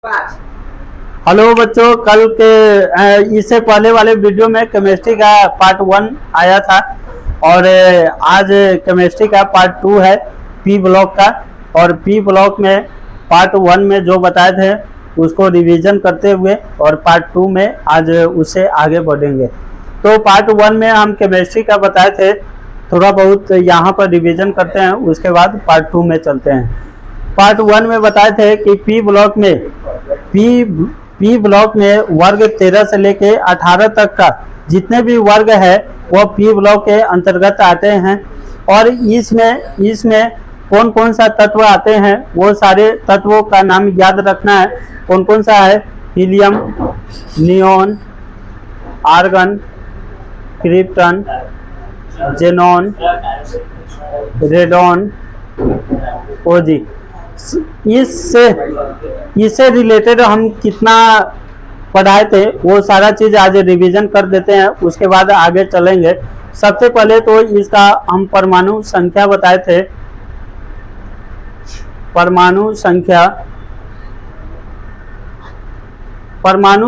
Hello बच्चों, कल के इससे पहले वाले वीडियो में केमिस्ट्री का पार्ट 1 आया था और आज केमिस्ट्री का पार्ट 2 है पी ब्लॉक का। और पी ब्लॉक में पार्ट 1 में जो बताए थे उसको रिवीजन करते हुए और पार्ट 2 में आज उससे आगे बढ़ेंगे। तो पार्ट 1 में हम केमिस्ट्री का बताए थे, थोड़ा बहुत यहाँ पर रिवीजन करते हैं, उसके बाद पार्ट 2 में चलते हैं। पार्ट 1 में बताए थे कि पी ब्लॉक में वर्ग 13 से लेके 18 तक का जितने भी वर्ग है वो पी ब्लॉक के अंतर्गत आते हैं। और इसमें कौन कौन सा तत्व आते हैं वो सारे तत्वों का नाम याद रखना है। कौन कौन सा है? Helium, neon, argon, krypton, xenon, radon, ओजी। इससे रिलेटेड हम कितना पढ़ाए थे वो सारा चीज आज रिवीजन कर देते हैं, उसके बाद आगे चलेंगे। सबसे पहले तो इसका हम परमाणु संख्या बताए थे। परमाणु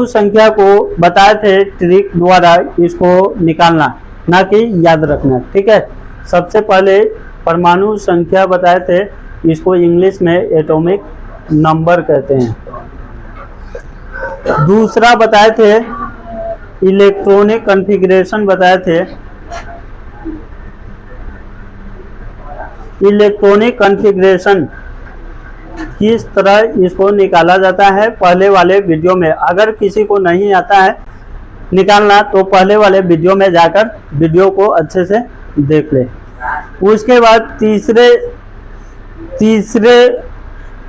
संख्या को बताए थे ट्रिक द्वारा इसको निकालना, ना कि याद रखना। ठीक है, सबसे पहले परमाणु संख्या बताए थे, इसको इंग्लिश में एटॉमिक नंबर कहते हैं। दूसरा बताए थे इलेक्ट्रॉनिक कॉन्फ़िगरेशन बताए थे। इलेक्ट्रॉनिक कॉन्फ़िगरेशन किस तरह इसको निकाला जाता है पहले वाले वीडियो में। अगर किसी को नहीं आता है निकालना तो पहले वाले वीडियो में जाकर वीडियो को अच्छे से देख ले। उसके बाद तीसरे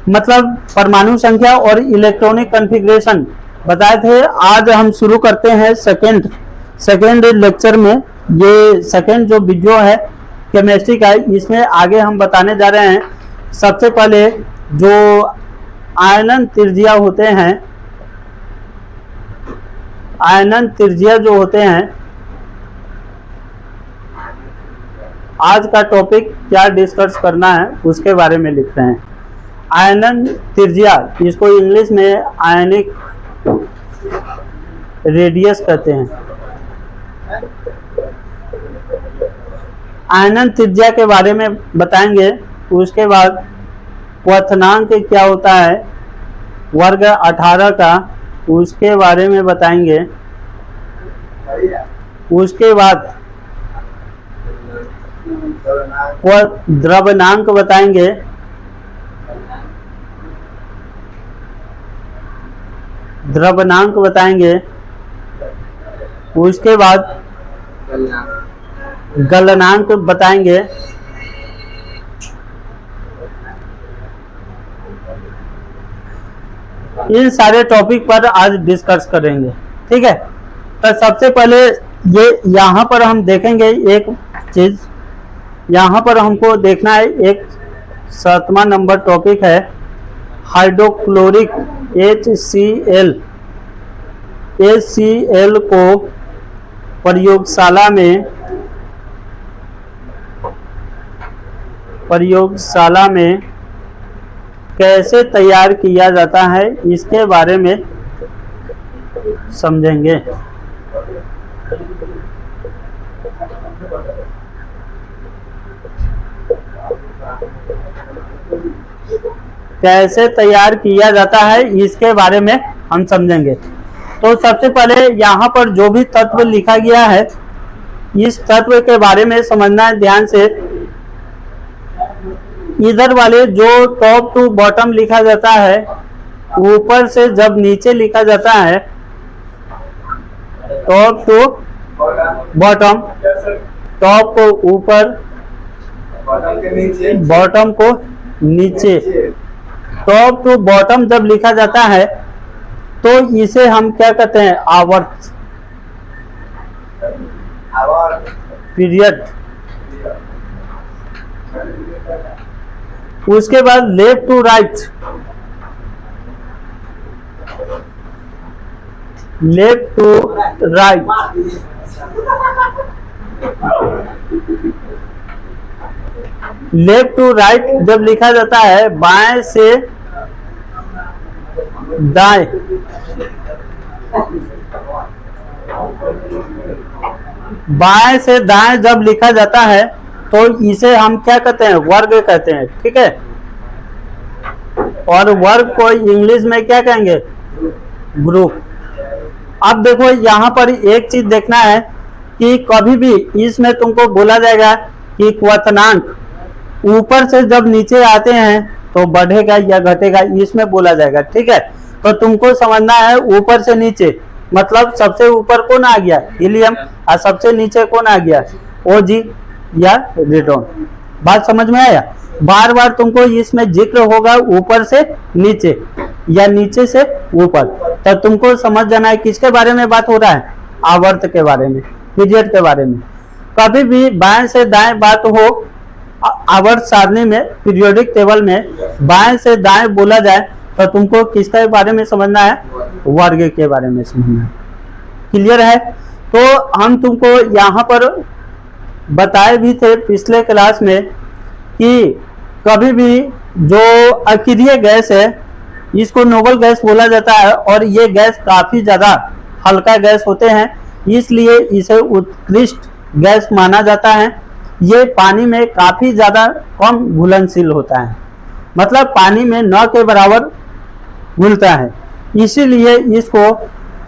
मतलब परमाणु संख्या और इलेक्ट्रॉनिक कॉन्फ़िगरेशन बताए थे। आज हम शुरू करते हैं सेकेंड लेक्चर में। ये सेकेंड जो वीडियो है केमिस्ट्री का, इसमें आगे हम बताने जा रहे हैं। सबसे पहले जो आयनन त्रिज्या होते हैं, आयनन त्रिज्या जो होते हैं, आज का टॉपिक क्या डिस्कस करना है उसके बारे में लिखते हैं। आयनन त्रिज्या, इसको इंग्लिश में आयनिक रेडियस कहते हैं। आयनन त्रिज्या के बारे में बताएंगे। उसके बाद क्वथनांक क्या होता है वर्ग 18 का, उसके बारे में बताएंगे। उसके बाद द्रव्यनांक बताएंगे। उसके बाद गलनांक बताएंगे। इन सारे टॉपिक पर आज डिस्कस करेंगे। ठीक है, तो सबसे पहले ये यहाँ पर हम देखेंगे एक चीज। यहाँ पर हमको देखना है, एक 7वां नंबर टॉपिक है हाइड्रोक्लोरिक HCl को प्रयोगशाला में कैसे तैयार किया जाता है इसके बारे में समझेंगे। कैसे तैयार किया जाता है इसके बारे में हम समझेंगे। तो सबसे पहले यहाँ पर जो भी तत्व लिखा गया है इस तत्व के बारे में समझना है ध्यान से। इधर वाले जो टॉप टू बॉटम लिखा जाता है, ऊपर से जब नीचे लिखा जाता है टॉप टू बॉटम, टॉप को ऊपर, बॉटम को नीचे, टॉप टू बॉटम जब लिखा जाता है तो इसे हम क्या कहते हैं? आवर्त पीरियड। उसके बाद left to right, left to right जब लिखा जाता है बाएं से दाएं, बाएं से दाएं जब लिखा जाता है तो इसे हम क्या कहते हैं, वर्ग कहते हैं, ठीक है। और वर्ग को इंग्लिश में क्या कहेंगे, ग्रुप। अब देखो यहाँ पर एक चीज देखना है कि कभी भी इसमें तुमको बोला जाएगा कि क्वथनांक ऊपर से जब नीचे आते हैं तो बढ़ेगा या घटेगा, इसमें बोला जाएगा, ठीक है। तो तुमको समझना है ऊपर से नीचे मतलब सबसे ऊपर कौन आ गया, हीलियम, और सबसे नीचे कौन आ गया, ओजी या रेडॉन। बात समझ में आया। बार बार तुमको इसमें जिक्र होगा ऊपर से नीचे या नीचे से ऊपर, तो तुमको समझ जाना है किसके बारे में बात हो रहा है, आवर्त के बारे में, पीरियड के बारे में। कभी भी बाएं से दाएं बात हो आवर्त सारणी में, पीरियोडिक टेबल में बाएं से दाएं बोला जाए तो तुमको किसके बारे में समझना है, वर्ग के बारे में समझना है। क्लियर है। तो हम तुमको यहाँ पर बताए भी थे पिछले क्लास में कि कभी भी जो अक्रिय गैस है इसको नोबल गैस बोला जाता है, और ये गैस काफी ज्यादा हल्का गैस होते हैं, इसलिए इसे उत्कृष्ट गैस माना जाता है। ये पानी में काफी ज्यादा कम घुलनशील होता है, मतलब पानी में न के बराबर घुलता है, इसीलिए इसको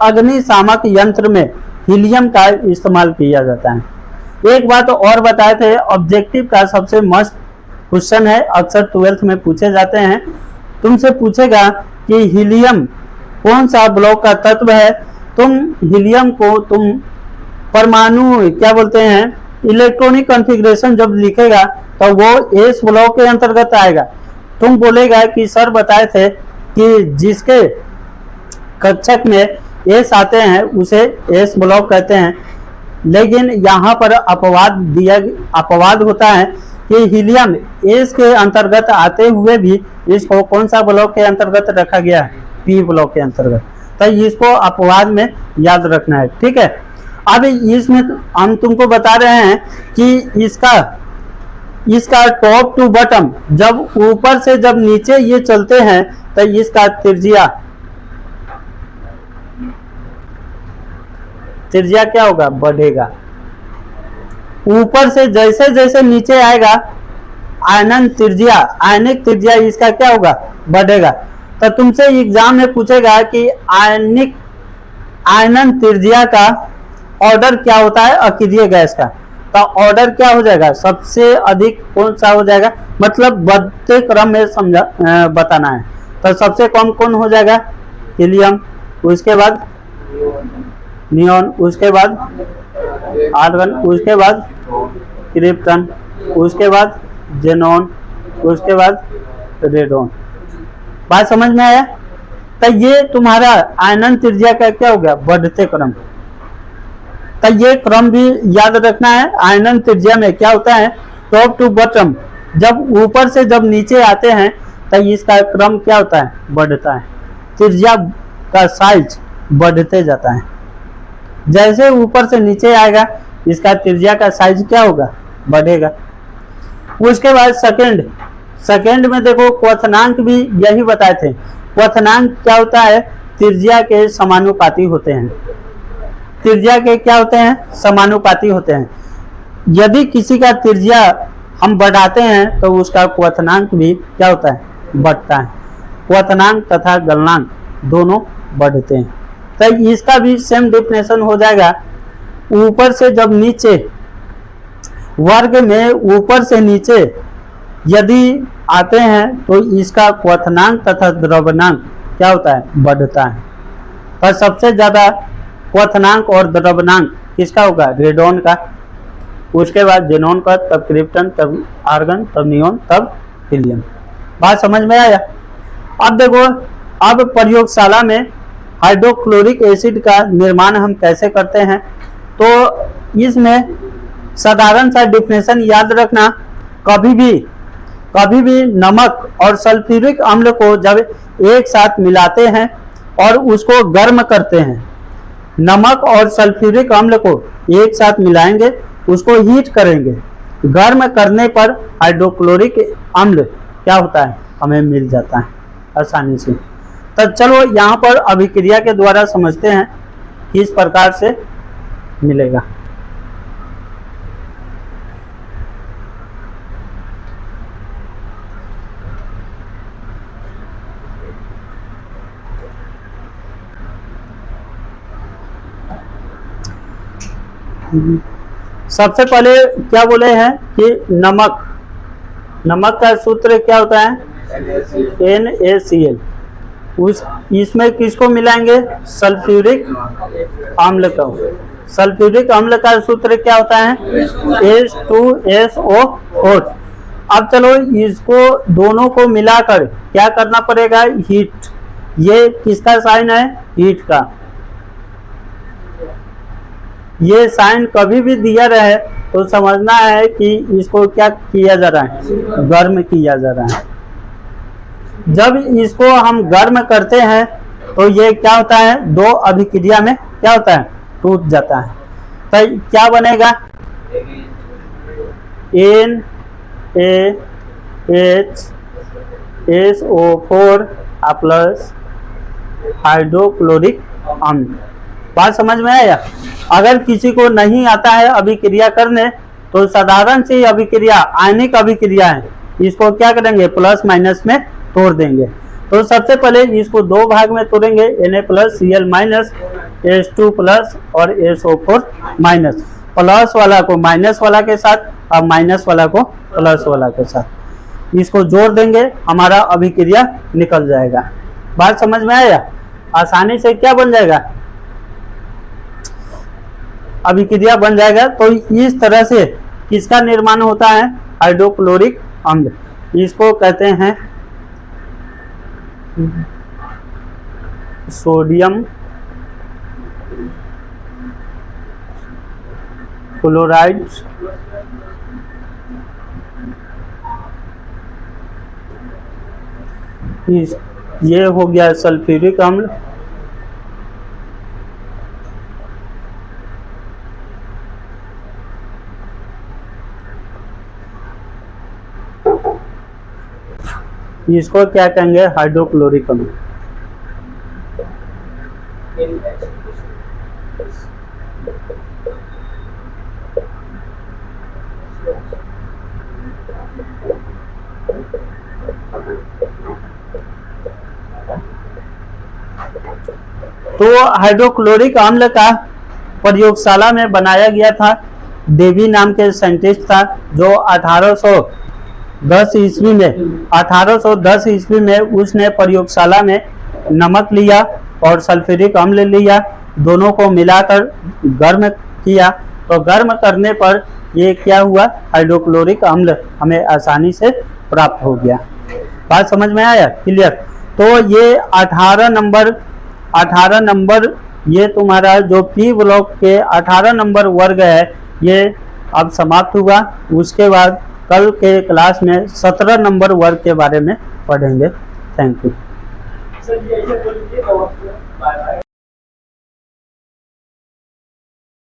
अग्निशामक यंत्र में हीलियम का इस्तेमाल किया जाता है। एक बात और बताए थे, ऑब्जेक्टिव का सबसे मस्त क्वेश्चन है, अक्सर 12th में पूछे जाते हैं। तुमसे पूछेगा कि हीलियम कौन सा ब्लॉक का तत्व है, तुम हीलियम को तुम परमाणु क्या बोलते हैं, इलेक्ट्रॉनिक कॉन्फ़िगरेशन जब लिखेगा तो वो एस ब्लॉक के अंतर्गत आएगा। तुम बोलेगा कि सर बताए थे कि जिसके कक्षक में एस आते हैं उसे एस ब्लॉक कहते हैं, लेकिन यहाँ पर अपवाद होता है कि हीलियम एस के अंतर्गत आते हुए भी इसको कौन सा ब्लॉक के अंतर्गत रखा गया है, पी ब्लॉक के अंतर्गत। तो इसको अपवाद में याद रखना है, ठीक है। अब इसमें हम तुमको बता रहे हैं कि इसका टॉप टू बॉटम जब ऊपर से जब नीचे ये चलते हैं तो इसका त्रिज्या क्या होगा, बढ़ेगा। ऊपर से जैसे जैसे नीचे आएगा आयनिक त्रिज्या इसका क्या होगा, बढ़ेगा। तो तुमसे एग्जाम में पूछेगा कि आयनन त्रिज्या का ऑर्डर क्या होता है अक्रिय गैस का, तो ऑर्डर क्या हो जाएगा, सबसे अधिक कौन सा हो जाएगा, मतलब बढ़ते क्रम में बताना है। तो सबसे कम कौन हो जाएगा, हीलियम, उसके बाद नियॉन, उसके बाद आर्गन, उसके बाद क्रिप्टन, उसके बाद जेनॉन, उसके बाद रेडॉन। बात समझ में आया। तो ये तुम्हारा आयनन त्रिज्या का क्या हो गया, बढ़ते क्रम। तो ये क्रम भी याद रखना है। आयनन त्रिज्या में क्या होता है, टॉप टू बॉटम जब ऊपर से जब नीचे आते हैं तो इसका क्रम क्या होता है, बढ़ता है। त्रिज्या का साइज बढ़ते जाता है, जैसे ऊपर से नीचे आएगा इसका त्रिज्या का साइज क्या होगा, बढ़ेगा। उसके बाद सेकंड में देखो क्वथनांक भी यही बताए थे। क्वथनांक क्या होता है, त्रिज्या के समानुपाती होते हैं। त्रिज्या के क्या होते हैं, समानुपाती होते हैं। यदि किसी का त्रिज्या हम बढ़ाते हैं तो उसका क्वथनांक भी क्या होता है, बढ़ता है। क्वथनांक तथा गलनांक दोनों बढ़ते हैं। तो इसका भी सेम डेफिनेशन हो जाएगा। ऊपर से जब नीचे वर्ग में ऊपर से नीचे यदि आते हैं तो इसका क्वथनांक तथा द्रव्यनांक क्या होता है, बढ़ता है। पर सबसे ज्यादा क्वथनांक और द्रव्यनांक किसका होगा, रेडॉन का, उसके बाद जेनॉन का, तब क्रिप्टन, तब आर्गन, तब नियॉन, तब हीलियम। बात समझ में आया। अब देखो, अब प्रयोगशाला में हाइड्रोक्लोरिक एसिड का निर्माण हम कैसे करते हैं, तो इसमें साधारण सा डिफिनेशन याद रखना। कभी भी नमक और सल्फ्यूरिक अम्ल को जब एक साथ मिलाते हैं और उसको गर्म करते हैं, नमक और सल्फ्यूरिक अम्ल को एक साथ मिलाएंगे, उसको हीट करेंगे, गर्म करने पर हाइड्रोक्लोरिक अम्ल क्या होता है, हमें मिल जाता है आसानी से। तो चलो यहाँ पर अभिक्रिया के द्वारा समझते हैं किस प्रकार से मिलेगा। सबसे पहले क्या बोले हैं कि नमक का सूत्र क्या होता है, NaCl। इसमें किसको मिलाएंगे, सल्फ्यूरिक अम्ल का। सल्फ्यूरिक अम्ल का सूत्र क्या होता है, H2SO4। अब चलो इसको दोनों को मिलाकर क्या करना पड़ेगा, हीट। ये किसका साइन है, हीट का। ये साइन कभी भी दिया रहे तो समझना है कि इसको क्या किया जा रहा है, गर्म किया जा रहा है। जब इसको हम गर्म करते हैं तो ये क्या होता है, दो अभिक्रिया में क्या होता है, टूट जाता है। तो क्या बनेगा, NaHSO4 प्लस हाइड्रोक्लोरिक अम्ल। बात समझ में आया। अगर किसी को नहीं आता है अभिक्रिया करने तो साधारण सी अभिक्रिया, आयनिक अभिक्रिया है, इसको क्या करेंगे, प्लस माइनस में तोड़ देंगे। तो सबसे पहले इसको दो भाग में तोड़ेंगे, Na+Cl- H2 प्लस और SO4 माइनस। प्लस वाला को माइनस वाला के साथ और माइनस वाला को प्लस वाला के साथ, इसको जोड़ देंगे, हमारा अभिक्रिया निकल जाएगा। बात समझ में आया। आसानी से क्या बन जाएगा, अभिक्रिया बन जाएगा। तो इस तरह से किसका निर्माण होता है, हाइड्रोक्लोरिक अम्ल। इसको कहते हैं सोडियम क्लोराइड ये हो गया सल्फ्यूरिक अम्ल। इसको क्या कहेंगे, हाइड्रोक्लोरिक अम्ल। तो हाइड्रोक्लोरिक अम्ल का प्रयोगशाला में बनाया गया था। डेवी नाम के साइंटिस्ट था जो 1810 ईस्वी में उसने प्रयोगशाला में नमक लिया और सल्फ्यूरिक अम्ल लिया, दोनों को मिलाकर गर्म किया। तो गर्म करने पर ये क्या हुआ, हाइड्रोक्लोरिक अम्ल हमें आसानी से प्राप्त हो गया। बात समझ में आया, क्लियर। तो ये 18 नंबर ये तुम्हारा जो पी ब्लॉक के 18 नंबर वर्ग है ये अब समाप्त हुआ। उसके बाद कल के क्लास में 17 नंबर वर्ग के बारे में पढ़ेंगे। Thank you.